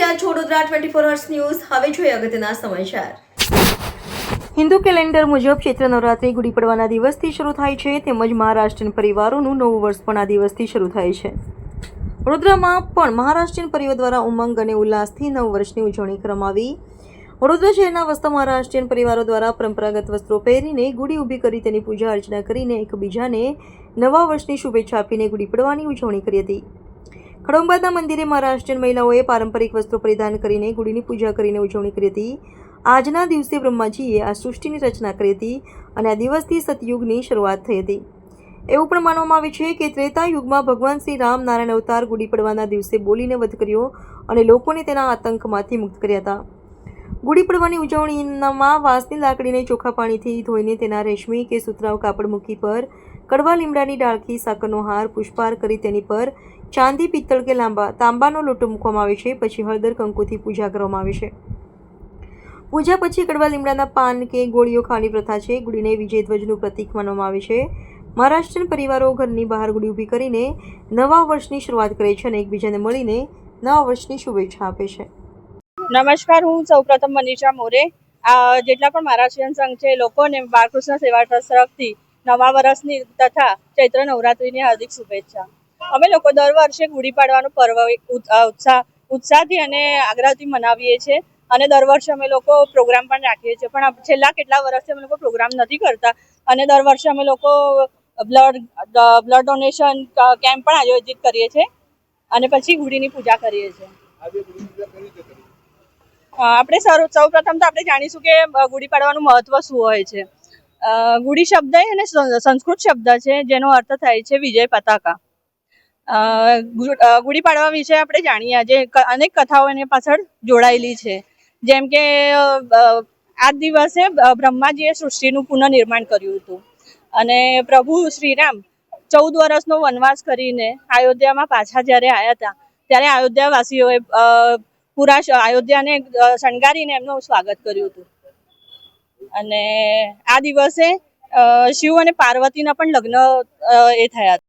રહ્યા છો Vadodara 24 hours news. હવે જોઈએ અગત્યના સમાચાર। હિન્દુ કેલેન્ડર મુજબ ચૈત્ર નવરાત્રિ ગુડી પડવાના દિવસથી શરૂ થાય છે, તેમજ મહારાષ્ટ્રીયન પરિવારોનું નવું વર્ષ પણ આ દિવસથી શરૂ થાય છે। વડોદરામાં પણ મહારાષ્ટ્રીયન પરિવાર દ્વારા ઉમંગ અને ઉલ્લાસથી નવ વર્ષની ઉજવણી કરવામાં આવી। વડોદરા શહેરના વસતા મહારાષ્ટ્રીયન પરિવારો દ્વારા પરંપરાગત વસ્ત્રો પહેરીને ગુડી ઊભી કરી તેની પૂજા અર્ચના કરીને એકબીજાને નવા વર્ષની શુભેચ્છા આપીને ગુડી પડવાની ઉજવણી કરી હતી। ખડોંબાદના મંદિરે મહારાષ્ટ્રીયન મહિલાઓએ પારંપરિક વસ્ત્રો પરિધાન કરીને ગુડીની પૂજા કરીને ઉજવણી કરી હતી। આજના દિવસે બ્રહ્માજીએ આ સૃષ્ટિની રચના કરી હતી અને આ દિવસથી સતયુગની શરૂઆત થઈ હતી। એવું પણ માનવામાં આવે છે કે ત્રેતા યુગમાં ભગવાન શ્રી રામ નારાયણ અવતાર ગુડી પડવાના દિવસે બોલીને વધ કર્યો અને લોકોને તેના આતંકમાંથી મુક્ત કર્યા હતા। ગુડી પડવાની ઉજવણીમાં વાંસની લાકડીને ચોખ્ખા પાણીથી ધોઈને તેના રેશમી કે સુતરાઉ કાપડ મૂકી પર કડવા લીમડાની ડાળખી સાકરનો હાર પુષ્પહાર કરી તેની પર ચાંદી પિત્તળ કે તાંબાનો લોટો મૂકવામાં આવે છે। પછી હળદર કંકુથી પૂજા કરવામાં આવે છે। પૂજા પછી કડવા લીમડાના પાન કે ગોળીઓ ખાવાની પ્રથા છે। ગુડીને વિજયધ્વજનું પ્રતીક માનવામાં આવે છે। મહારાષ્ટ્રીયન પરિવારો ઘરની બહાર ગુડી ઊભી કરીને નવા વર્ષની શરૂઆત કરે છે અને એકબીજાને મળીને નવા વર્ષની શુભેચ્છા આપે છે। નમસ્કાર, હું સૌપ્રથમ મનીષા મોરે। જેટલા પણ મહારાષ્ટ્રીયન સંઘ છે લોકોને બાળકૃષ્ણ સેવા ટ્રસ્ટ તરફથી નવા વર્ષની તથા ચૈત્ર નવરાત્રિની હાર્દિક શુભેચ્છા। અમે લોકો દર વર્ષે ગુડી પાડવાનો પર્વ ઉત્સાહથી અને આગ્રહથી મનાવીએ છીએ અને દર વર્ષે અમે લોકો પ્રોગ્રામ પણ રાખીએ છીએ, પણ છેલ્લા કેટલા વર્ષથી અમે લોકો પ્રોગ્રામ નથી કરતા અને દર વર્ષે અમે લોકો બ્લડ ડોનેશન કેમ્પ પણ આયોજિત કરીએ છીએ અને પછી ગુડીની પૂજા કરીએ છીએ। આપણે સૌ પ્રથમ તો આપણે જાણીશું કે ગુડી પાડવાનું મહત્વ શું હોય છે। ગુડી શબ્દ અને સંસ્કૃત શબ્દ છે જેનો અર્થ થાય છે વિજય પતાકા। ગુડી પાડવા વિશે આપણે જાણીએ આજે અનેક કથાઓ એની પાછળ જોડાયેલી છે, જેમ કે આ દિવસે બ્રહ્માજીએ સૃષ્ટિનું પુનઃનિર્માણ કર્યું હતું અને પ્રભુ શ્રીરામ 14 વર્ષનો વનવાસ કરીને અયોધ્યામાં પાછા જ્યારે આવ્યા હતા ત્યારે અયોધ્યાવાસીઓએ પૂરા અયોધ્યાને શણગારીને એમનું સ્વાગત કર્યું હતું અને આ દિવસે શિવ અને પાર્વતીના પણ લગ્ન થયા હતા।